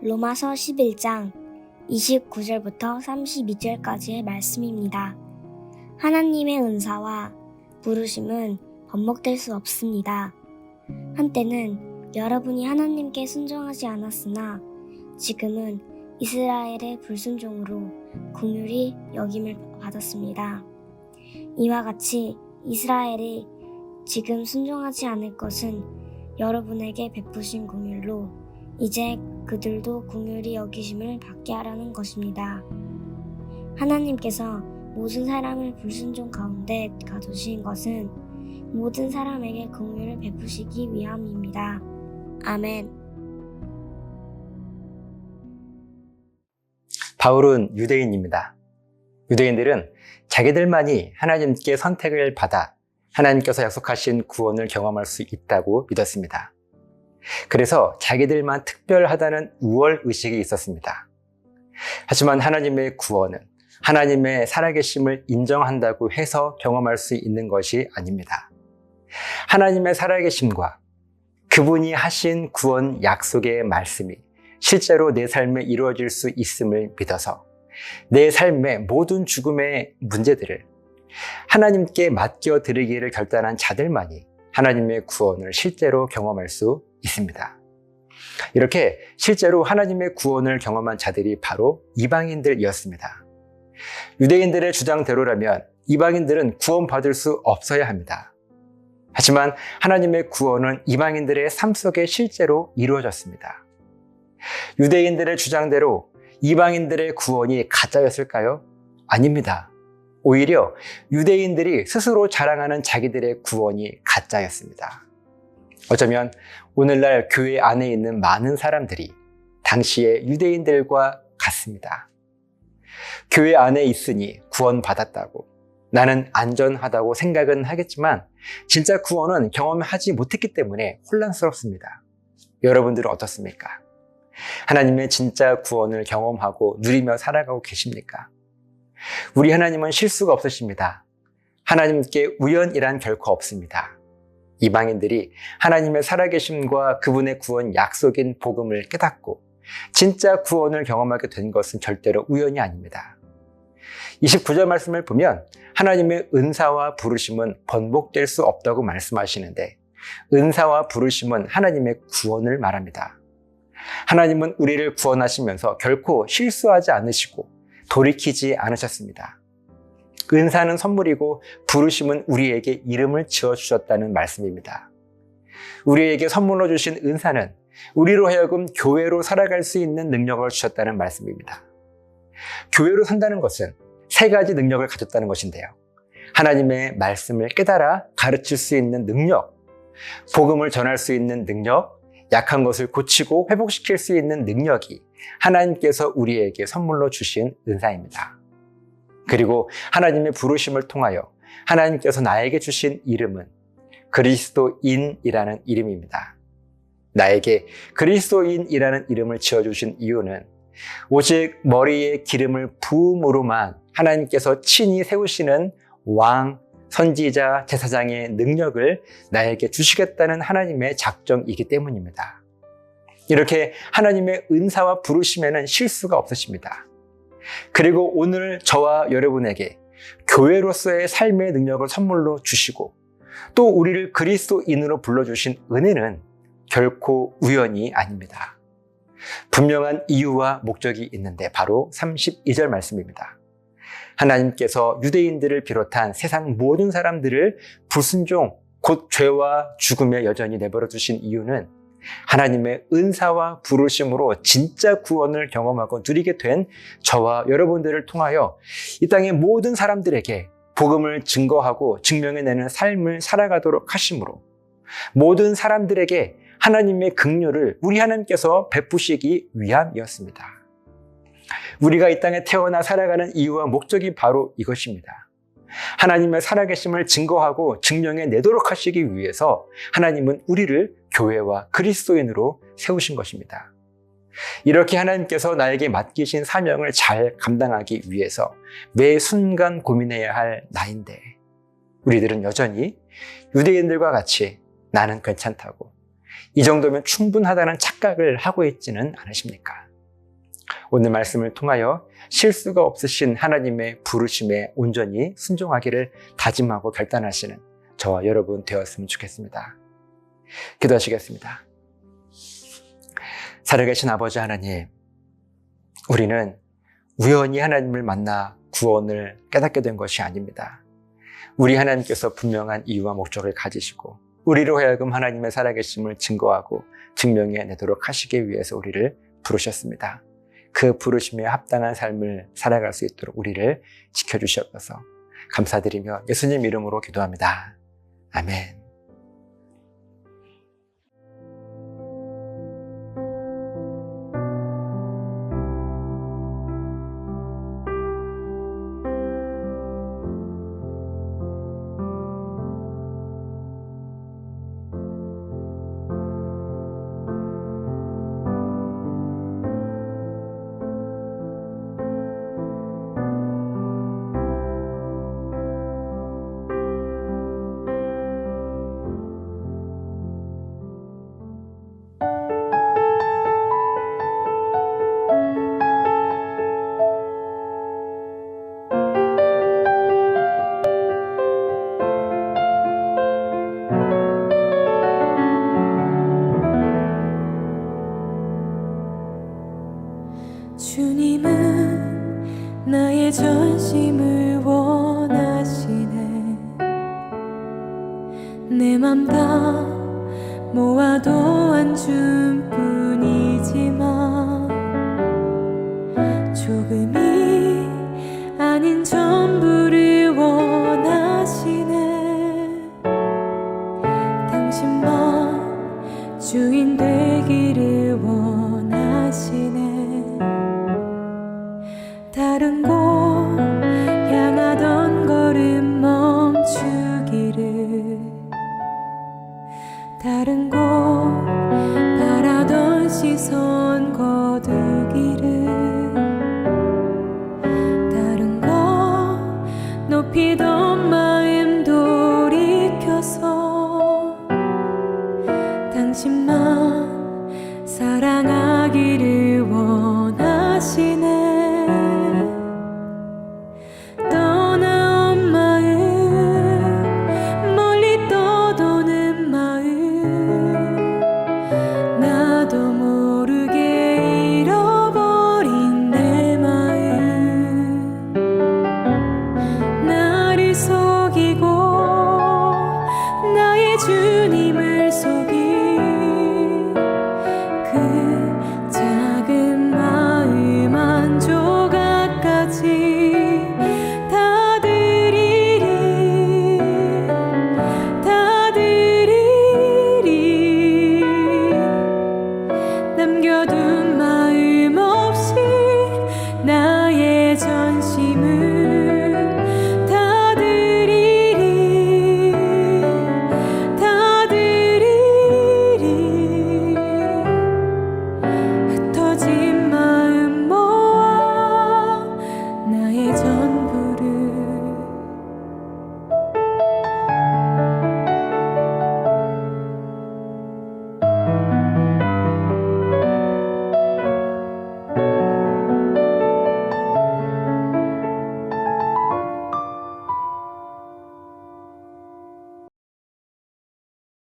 로마서 11장 29절부터 32절까지의 말씀입니다. 하나님의 은사와 부르심은 번복될 수 없습니다. 한때는 여러분이 하나님께 순종하지 않았으나 지금은 이스라엘의 불순종으로 긍휼히 여김을 받았습니다. 이와 같이 이스라엘이 지금 순종하지 않을 것은 여러분에게 베푸신 긍휼로 이제 그들도 긍휼히 여기심을 받게 하라는 것입니다. 하나님께서 모든 사람을 불순종 가운데 가두신 것은 모든 사람에게 긍휼을 베푸시기 위함입니다. 아멘. 바울은 유대인입니다. 유대인들은 자기들만이 하나님께 선택을 받아 하나님께서 약속하신 구원을 경험할 수 있다고 믿었습니다. 그래서 자기들만 특별하다는 우월의식이 있었습니다. 하지만 하나님의 구원은 하나님의 살아계심을 인정한다고 해서 경험할 수 있는 것이 아닙니다. 하나님의 살아계심과 그분이 하신 구원 약속의 말씀이 실제로 내 삶에 이루어질 수 있음을 믿어서 내 삶의 모든 죽음의 문제들을 하나님께 맡겨드리기를 결단한 자들만이 하나님의 구원을 실제로 경험할 수 있습니다. 이렇게 실제로 하나님의 구원을 경험한 자들이 바로 이방인들이었습니다. 유대인들의 주장대로라면 이방인들은 구원받을 수 없어야 합니다. 하지만 하나님의 구원은 이방인들의 삶 속에 실제로 이루어졌습니다. 유대인들의 주장대로 이방인들의 구원이 가짜였을까요? 아닙니다. 오히려 유대인들이 스스로 자랑하는 자기들의 구원이 가짜였습니다. 어쩌면 오늘날 교회 안에 있는 많은 사람들이 당시의 유대인들과 같습니다. 교회 안에 있으니 구원받았다고, 나는 안전하다고 생각은 하겠지만 진짜 구원은 경험하지 못했기 때문에 혼란스럽습니다. 여러분들은 어떻습니까? 하나님의 진짜 구원을 경험하고 누리며 살아가고 계십니까? 우리 하나님은 실수가 없으십니다. 하나님께 우연이란 결코 없습니다. 이방인들이 하나님의 살아계심과 그분의 구원 약속인 복음을 깨닫고 진짜 구원을 경험하게 된 것은 절대로 우연이 아닙니다. 29절 말씀을 보면 하나님의 은사와 부르심은 번복될 수 없다고 말씀하시는데 은사와 부르심은 하나님의 구원을 말합니다. 하나님은 우리를 구원하시면서 결코 실수하지 않으시고 돌이키지 않으셨습니다. 은사는 선물이고 부르심은 우리에게 이름을 지어주셨다는 말씀입니다. 우리에게 선물로 주신 은사는 우리로 하여금 교회로 살아갈 수 있는 능력을 주셨다는 말씀입니다. 교회로 산다는 것은 세 가지 능력을 가졌다는 것인데요. 하나님의 말씀을 깨달아 가르칠 수 있는 능력, 복음을 전할 수 있는 능력, 약한 것을 고치고 회복시킬 수 있는 능력이 하나님께서 우리에게 선물로 주신 은사입니다. 그리고 하나님의 부르심을 통하여 하나님께서 나에게 주신 이름은 그리스도인이라는 이름입니다. 나에게 그리스도인이라는 이름을 지어주신 이유는 오직 머리에 기름을 부음으로만 하나님께서 친히 세우시는 왕, 선지자, 제사장의 능력을 나에게 주시겠다는 하나님의 작정이기 때문입니다. 이렇게 하나님의 은사와 부르심에는 실수가 없으십니다. 그리고 오늘 저와 여러분에게 교회로서의 삶의 능력을 선물로 주시고 또 우리를 그리스도인으로 불러주신 은혜는 결코 우연이 아닙니다. 분명한 이유와 목적이 있는데 바로 32절 말씀입니다. 하나님께서 유대인들을 비롯한 세상 모든 사람들을 불순종, 곧 죄와 죽음에 여전히 내버려 두신 이유는 하나님의 은사와 부르심으로 진짜 구원을 경험하고 누리게 된 저와 여러분들을 통하여 이 땅의 모든 사람들에게 복음을 증거하고 증명해내는 삶을 살아가도록 하심으로 모든 사람들에게 하나님의 긍휼을 우리 하나님께서 베푸시기 위함이었습니다. 우리가 이 땅에 태어나 살아가는 이유와 목적이 바로 이것입니다. 하나님의 살아계심을 증거하고 증명해내도록 하시기 위해서 하나님은 우리를 교회와 그리스도인으로 세우신 것입니다. 이렇게 하나님께서 나에게 맡기신 사명을 잘 감당하기 위해서 매 순간 고민해야 할 나인데 우리들은 여전히 유대인들과 같이 나는 괜찮다고 이 정도면 충분하다는 착각을 하고 있지는 않으십니까? 오늘 말씀을 통하여 실수가 없으신 하나님의 부르심에 온전히 순종하기를 다짐하고 결단하시는 저와 여러분 되었으면 좋겠습니다. 기도하시겠습니다. 살아계신 아버지 하나님, 우리는 우연히 하나님을 만나 구원을 깨닫게 된 것이 아닙니다. 우리 하나님께서 분명한 이유와 목적을 가지시고 우리로 하여금 하나님의 살아계심을 증거하고 증명해내도록 하시기 위해서 우리를 부르셨습니다. 그 부르심에 합당한 삶을 살아갈 수 있도록 우리를 지켜주시옵소서. 감사드리며 예수님 이름으로 기도합니다. 아멘. 주님은 나의 전심을 원하시네. 내 맘 다 모아도 안 준 뿐이지만 조금이 아닌 전부를 원하시네. 당신만 주인 되기를 원하시네. 다른 곳